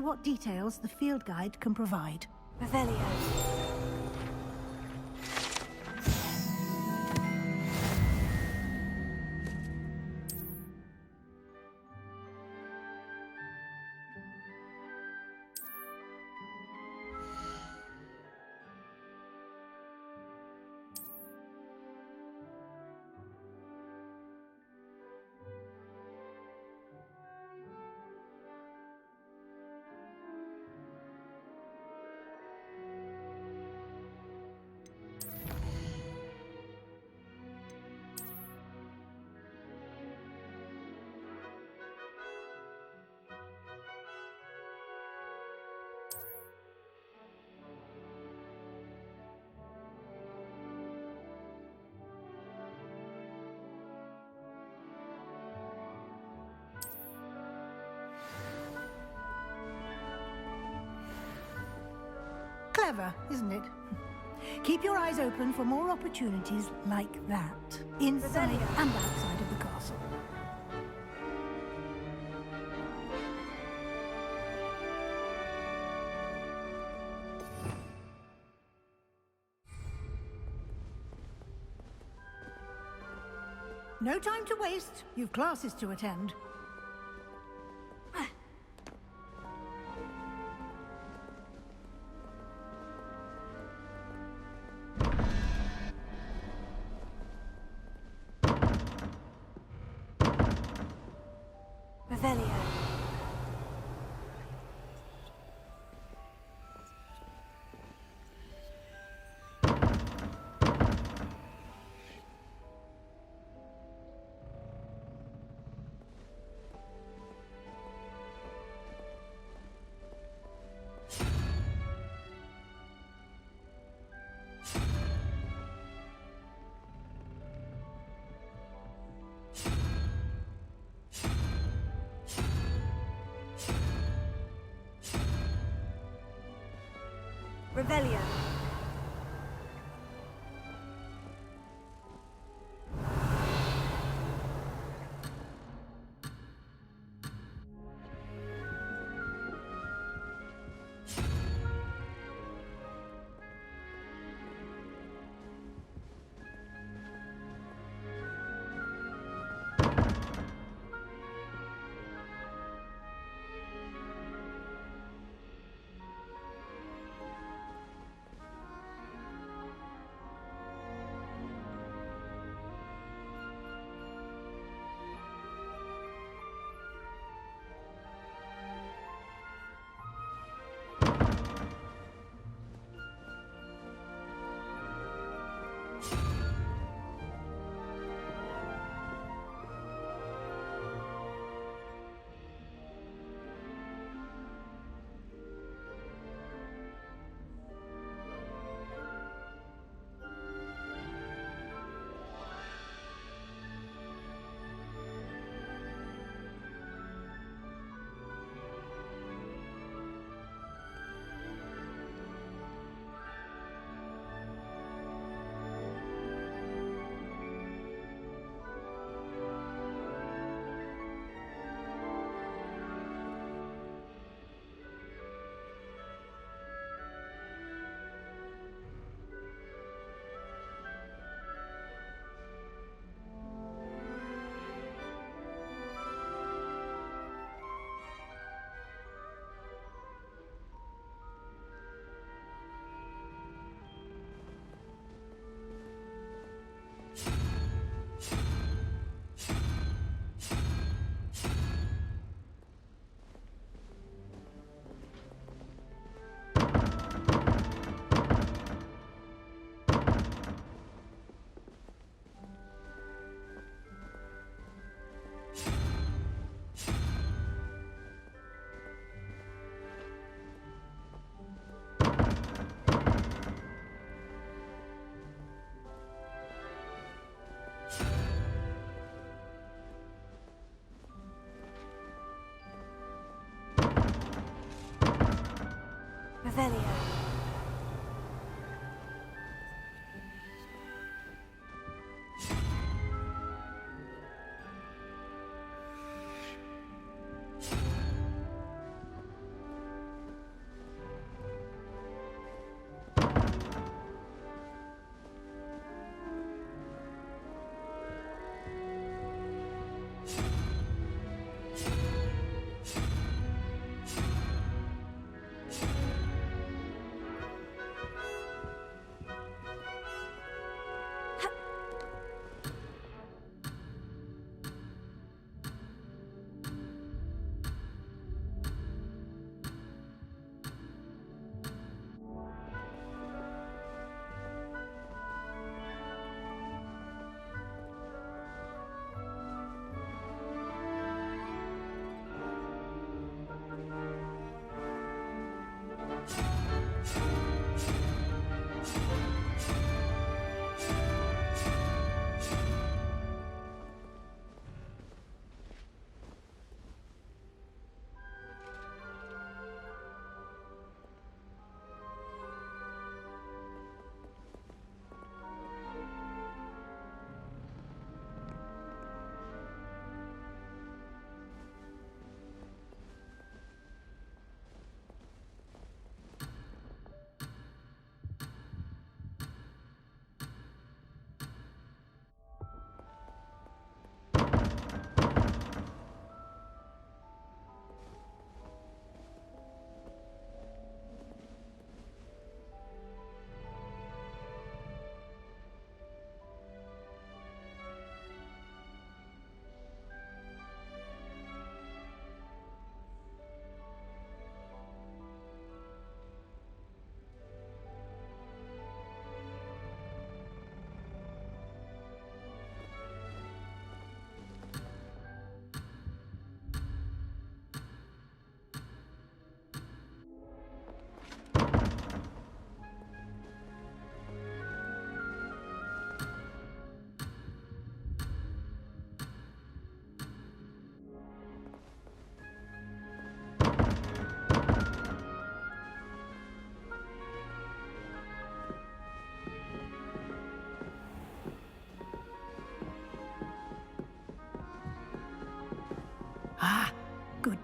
what details the field guide can provide. Revelio. Clever, isn't it? Keep your eyes open for more opportunities like that, inside and outside of the castle. No time to waste. You've classes to attend. Revelio. Revelio. Revelio.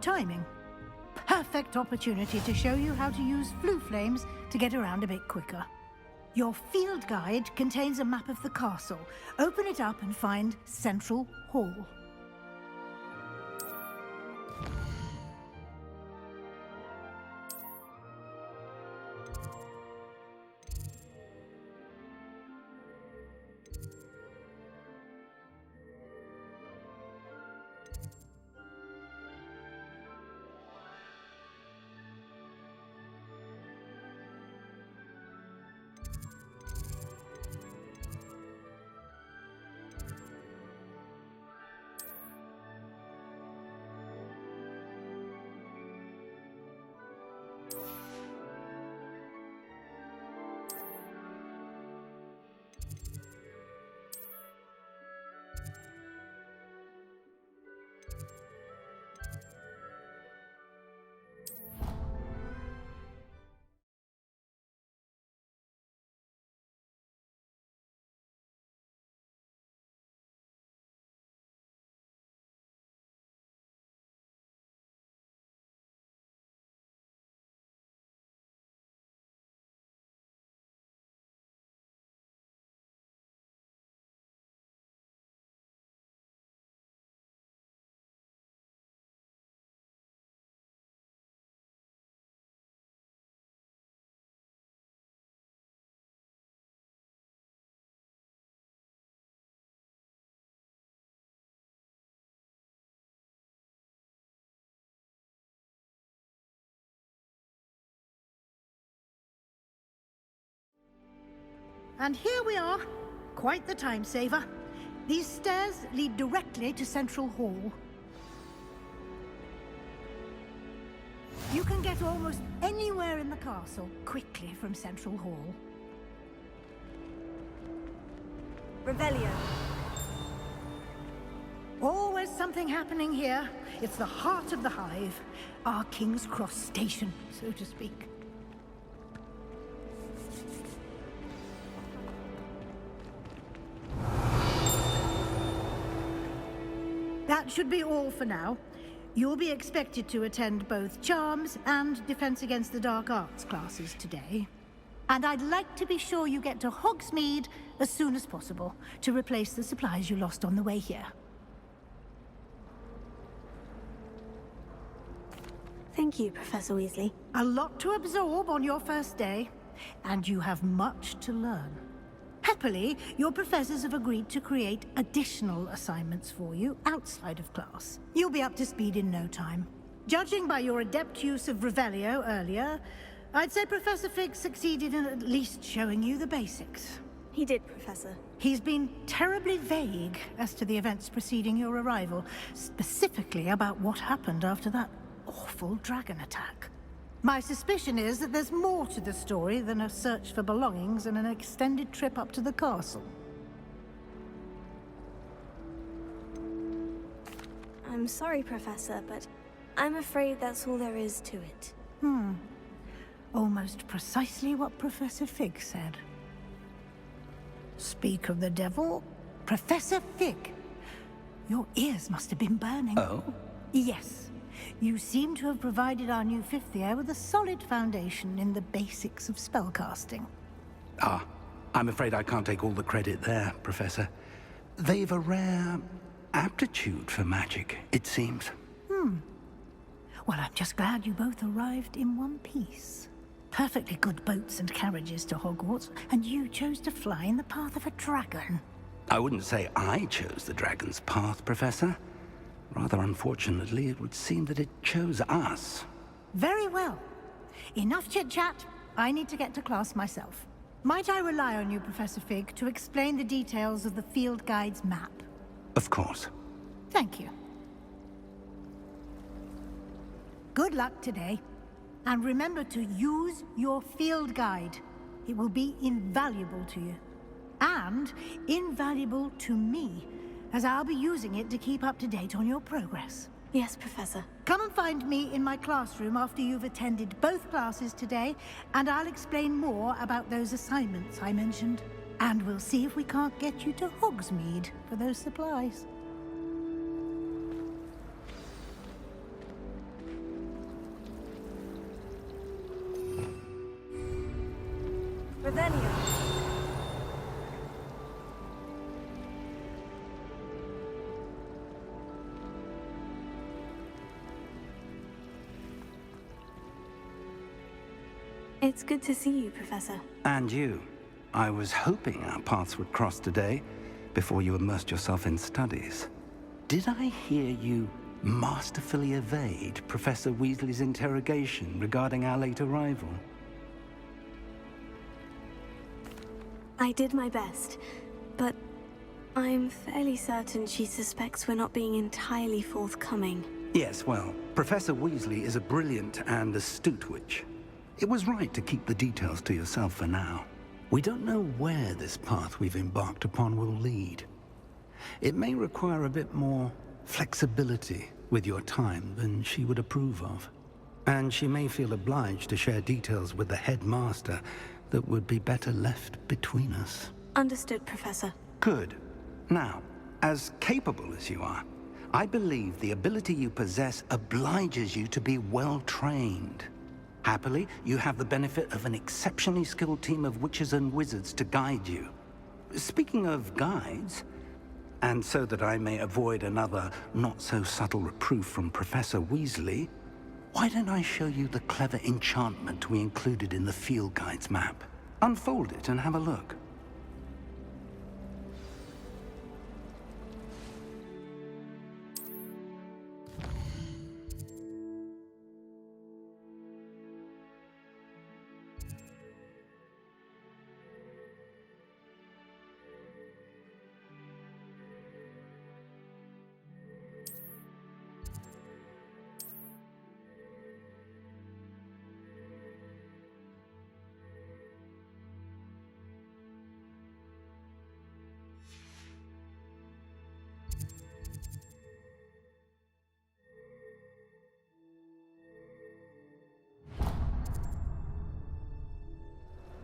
timing. Perfect opportunity to show you how to use flue flames to get around a bit quicker. Your field guide contains a map of the castle. Open it up and find Central Hall. And here we are. Quite the time saver. These stairs lead directly to Central Hall. You can get almost anywhere in the castle quickly from Central Hall. Revelio. Always something happening here. It's the heart of the hive. Our King's Cross station, so to speak. That should be all for now. You'll be expected to attend both Charms and Defense Against the Dark Arts classes today. And I'd like to be sure you get to Hogsmeade as soon as possible to replace the supplies you lost on the way here. Thank you, Professor Weasley. A lot to absorb on your first day, and you have much to learn. Happily, your professors have agreed to create additional assignments for you outside of class. You'll be up to speed in no time. Judging by your adept use of Revelio earlier, I'd say Professor Fig succeeded in at least showing you the basics. He did, Professor. He's been terribly vague as to the events preceding your arrival, specifically about what happened after that awful dragon attack. My suspicion is that there's more to the story than a search for belongings and an extended trip up to the castle. I'm sorry, Professor, but I'm afraid that's all there is to it. Almost precisely what Professor Fig said. Speak of the devil, Professor Fig. Your ears must have been burning. Oh? Yes. You seem to have provided our new fifth year with a solid foundation in the basics of spellcasting. Ah, I'm afraid I can't take all the credit there, Professor. They've a rare aptitude for magic, it seems. Well, I'm just glad you both arrived in one piece. Perfectly good boats and carriages to Hogwarts, and you chose to fly in the path of a dragon. I wouldn't say I chose the dragon's path, Professor. Rather unfortunately, it would seem that it chose us. Very well. Enough chit-chat. I need to get to class myself. Might I rely on you, Professor Fig, to explain the details of the field guide's map? Of course. Thank you. Good luck today. And remember to use your field guide. It will be invaluable to you. And invaluable to me, as I'll be using it to keep up to date on your progress. Yes, Professor. Come and find me in my classroom after you've attended both classes today, and I'll explain more about those assignments I mentioned. And we'll see if we can't get you to Hogsmeade for those supplies. Revelio. It's good to see you, Professor. And you. I was hoping our paths would cross today, before you immersed yourself in studies. Did I hear you masterfully evade Professor Weasley's interrogation regarding our late arrival? I did my best, but I'm fairly certain she suspects we're not being entirely forthcoming. Yes, well, Professor Weasley is a brilliant and astute witch. It was right to keep the details to yourself for now. We don't know where this path we've embarked upon will lead. It may require a bit more flexibility with your time than she would approve of. And she may feel obliged to share details with the headmaster that would be better left between us. Understood, Professor. Good. Now, as capable as you are, I believe the ability you possess obliges you to be well trained. Happily, you have the benefit of an exceptionally skilled team of witches and wizards to guide you. Speaking of guides, and so that I may avoid another not-so-subtle reproof from Professor Weasley, why don't I show you the clever enchantment we included in the field guide's map? Unfold it and have a look.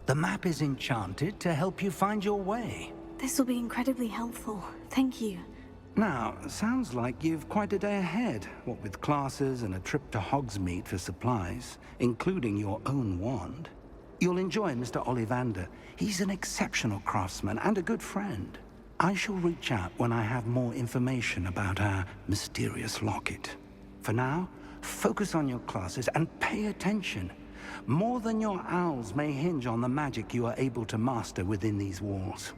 The map is enchanted to help you find your way. This will be incredibly helpful. Thank you. Now, sounds like you've quite a day ahead, what with classes and a trip to Hogsmeade for supplies, including your own wand. You'll enjoy Mr. Ollivander. He's an exceptional craftsman and a good friend. I shall reach out when I have more information about our mysterious locket. For now, focus on your classes and pay attention. More than your owls may hinge on the magic you are able to master within these walls.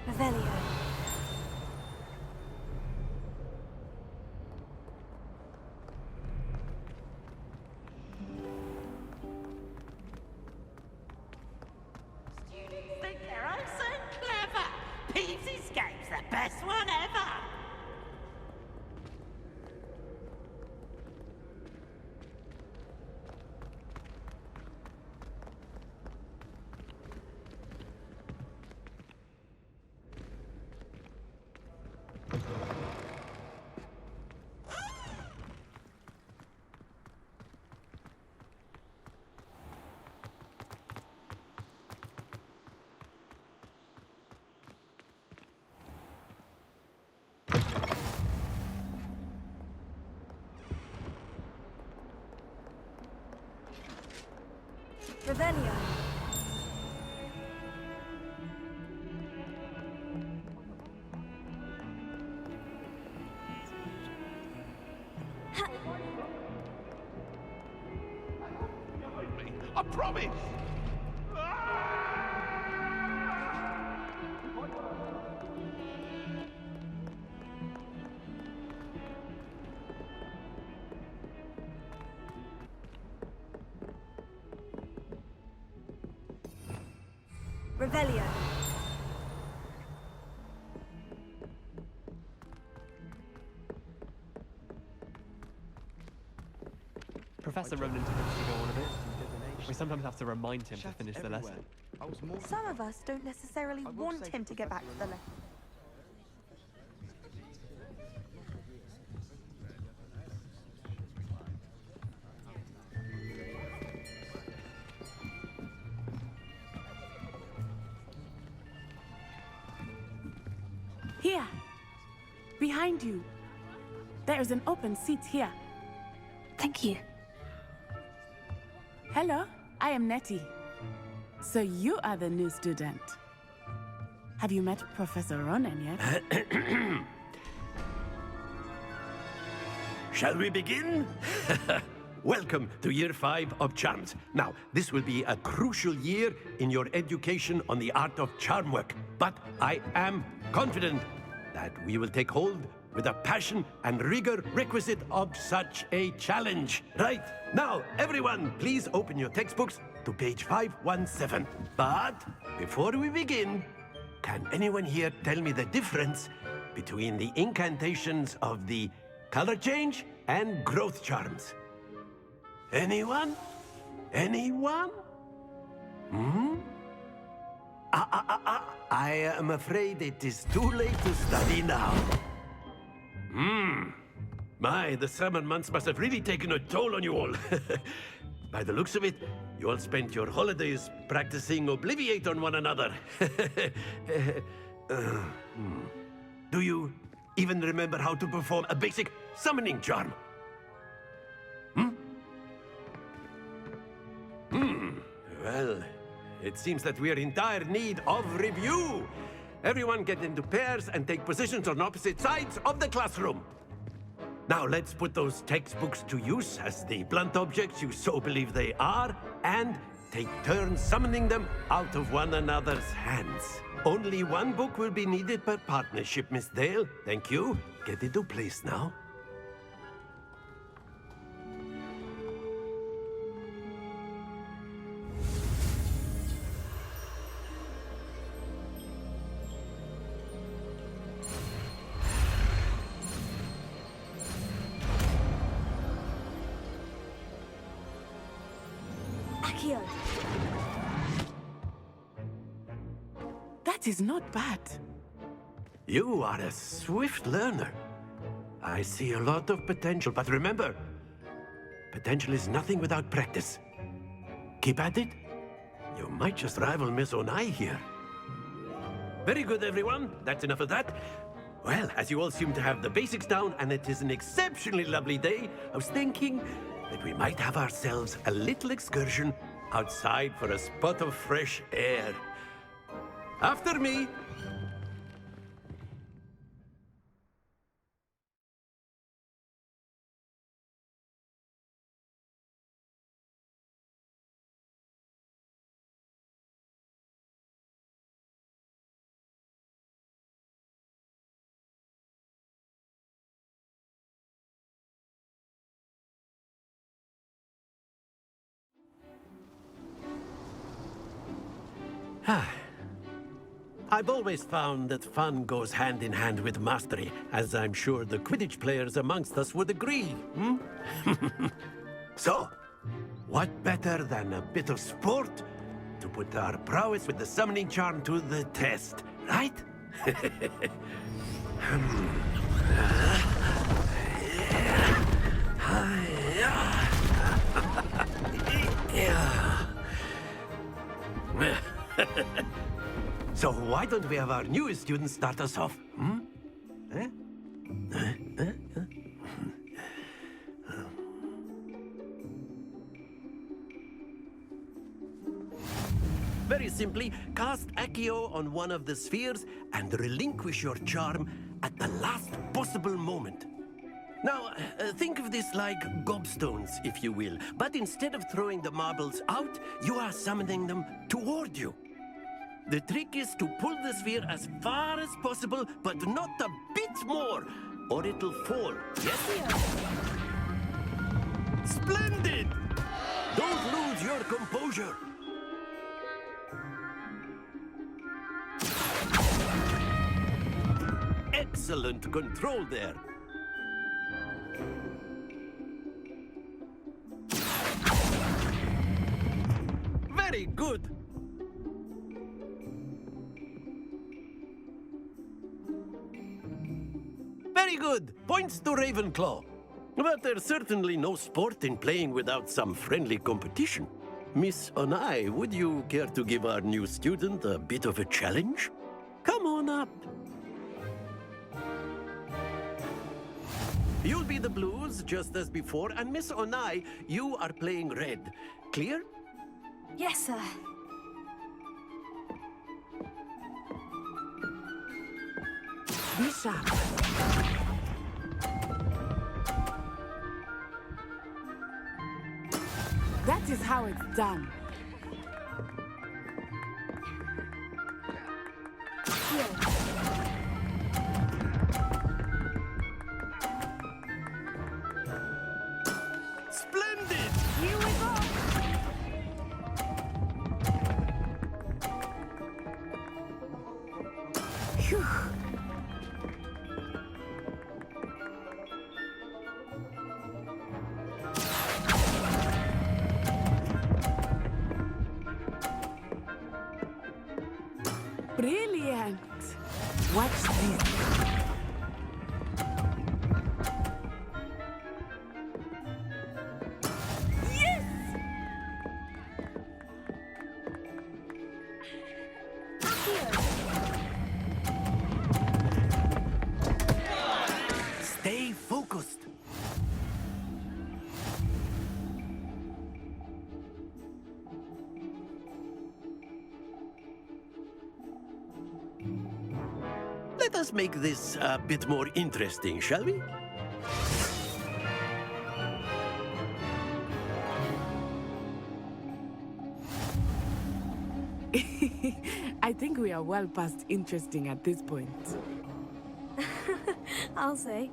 Revelio. Think they're all so clever. Peeves Escape's the best one ever. Revelio. I promise! Revelio. Professor Ronan tends to go on a bit. We sometimes have to remind him to finish the lesson. Some of us don't necessarily want him to get back to the lesson. Here. Behind you. There is an open seat here. Thank you. Hello, I am Nettie. So you are the new student. Have you met Professor Ronan yet? Shall we begin? Welcome to Year 5 of Charms. Now, this will be a crucial year in your education on the art of charm work. But I am confident that we will take hold with the passion and rigor requisite of such a challenge. Right, now, everyone, please open your textbooks to page 517. But before we begin, can anyone here tell me the difference between the incantations of the color change and growth charms? Anyone? Anyone? I am afraid it is too late to study now. My, the summer months must have really taken a toll on you all. By the looks of it, you all spent your holidays practicing Obliviate on one another. Do you even remember how to perform a basic summoning charm? Well, it seems that we are in dire need of review. Everyone get into pairs and take positions on opposite sides of the classroom. Now let's put those textbooks to use as the blunt objects you so believe they are, and take turns summoning them out of one another's hands. Only one book will be needed per partnership, Miss Dale. Thank you. Get into place now. That is not bad. You are a swift learner. I see a lot of potential, but remember, potential is nothing without practice. Keep at it. You might just rival Miss Onai here. Very good, everyone. That's enough of that. Well, as you all seem to have the basics down, and it is an exceptionally lovely day, I was thinking that we might have ourselves a little excursion outside for a spot of fresh air. After me. I've always found that fun goes hand in hand with mastery, as I'm sure the Quidditch players amongst us would agree. So, what better than a bit of sport to put our prowess with the summoning charm to the test, right? So why don't we have our newest student start us off? Very simply, cast Accio on one of the spheres and relinquish your charm at the last possible moment. Now, think of this like gobstones, if you will. But instead of throwing the marbles out, you are summoning them toward you. The trick is to pull the sphere as far as possible, but not a bit more, or it'll fall. Yes, Splendid! Don't lose your composure. Excellent control there. Very good. Very good. Points to Ravenclaw. But there's certainly no sport in playing without some friendly competition. Miss Onai, would you care to give our new student a bit of a challenge? Come on up. You'll be the blues, just as before, and Miss Onai, you are playing red. Clear? Yes, sir. Be sharp. That is how it's done. Splendid! Here we go. Phew. Brilliant! Watch this. Stay focused. Let us make this a bit more interesting, shall we? I think we are well past interesting at this point. I'll say.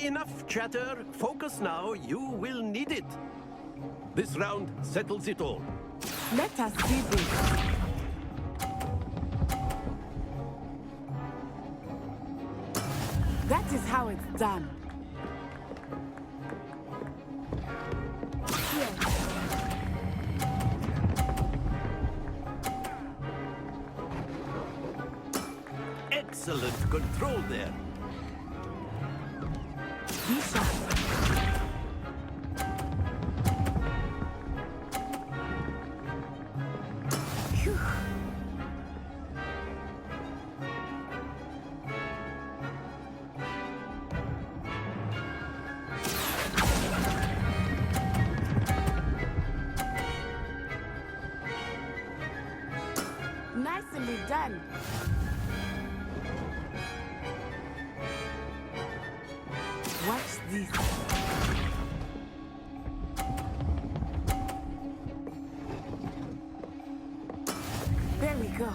Enough chatter. Focus now. You will need it. This round settles it all. Let us see this. That is how it's done. Excellent control there. Be sharp. Phew. Nicely done. Watch this. There we go.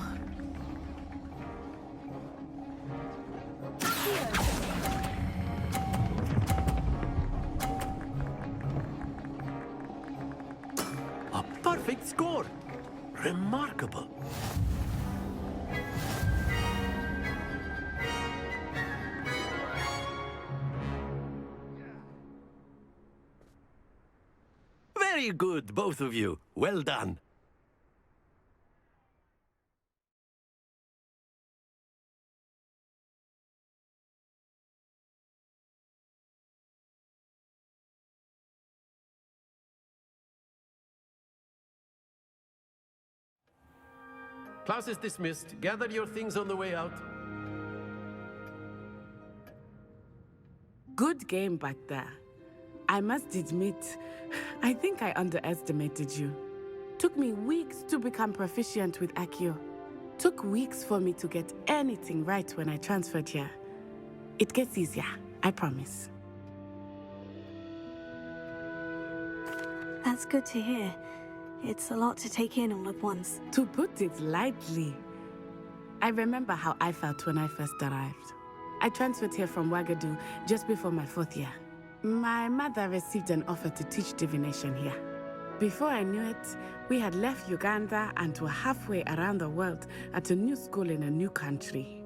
A perfect score. Remarkable. Very good, both of you. Well done. Class is dismissed. Gather your things on the way out. Good game back there. I must admit, I think I underestimated you. Took me weeks to become proficient with Accio. Took weeks for me to get anything right when I transferred here. It gets easier, I promise. That's good to hear. It's a lot to take in all at once. To put it lightly, I remember how I felt when I first arrived. I transferred here from Wagadu just before my 4th year. My mother received an offer to teach divination here. Before I knew it, we had left Uganda and were halfway around the world at a new school in a new country.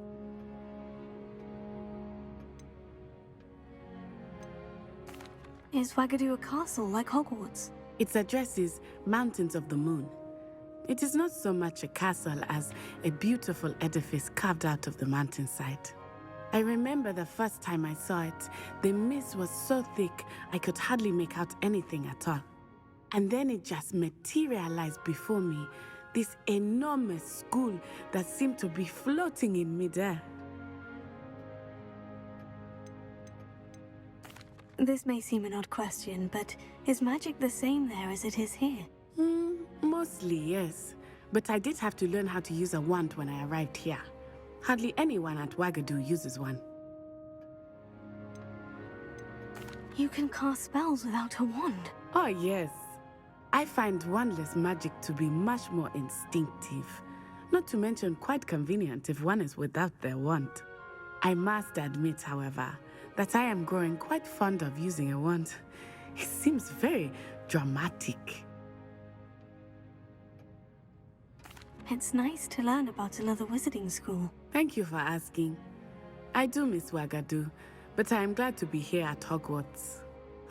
Is Wagadu a castle like Hogwarts? Its address is Mountains of the Moon. It is not so much a castle as a beautiful edifice carved out of the mountainside. I remember the first time I saw it, the mist was so thick I could hardly make out anything at all. And then it just materialized before me, this enormous school that seemed to be floating in midair. This may seem an odd question, but is magic the same there as it is here? Mostly, yes. But I did have to learn how to use a wand when I arrived here. Hardly anyone at Wagadu uses one. You can cast spells without a wand. Oh, yes. I find wandless magic to be much more instinctive. Not to mention quite convenient if one is without their wand. I must admit, however, that I am growing quite fond of using a wand. It seems very dramatic. It's nice to learn about another wizarding school. Thank you for asking. I do miss Wagadu, but I am glad to be here at Hogwarts.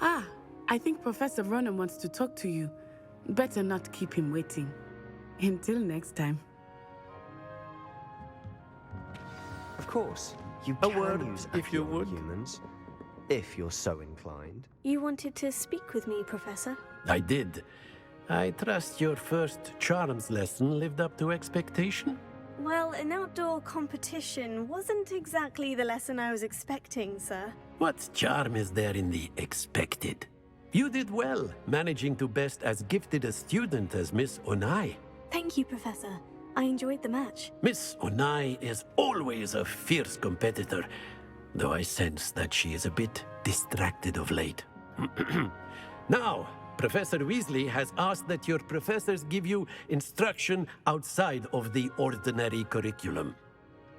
Ah, I think Professor Ronan wants to talk to you. Better not keep him waiting. Until next time. Of course, you A can word, use if you Accio on would. humans, if you're so inclined. You wanted to speak with me, Professor? I did. I trust your first charms lesson lived up to expectation? Well, an outdoor competition wasn't exactly the lesson I was expecting, sir. What charm is there in the expected? You did well, managing to best as gifted a student as Miss Onai. Thank you, Professor. I enjoyed the match. Miss Onai is always a fierce competitor, though I sense that she is a bit distracted of late. Now, Professor Weasley has asked that your professors give you instruction outside of the ordinary curriculum.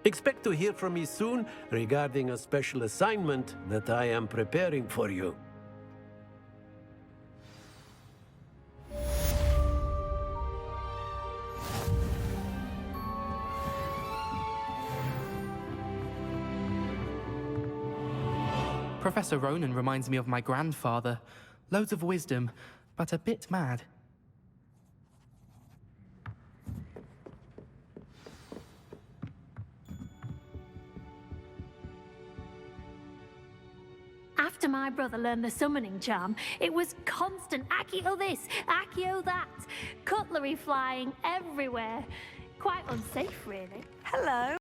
Expect to hear from me soon regarding a special assignment that I am preparing for you. Professor Ronan reminds me of my grandfather. Loads of wisdom, but a bit mad. After my brother learned the summoning charm, it was constant Accio this, Accio that. Cutlery flying everywhere. Quite unsafe, really. Hello.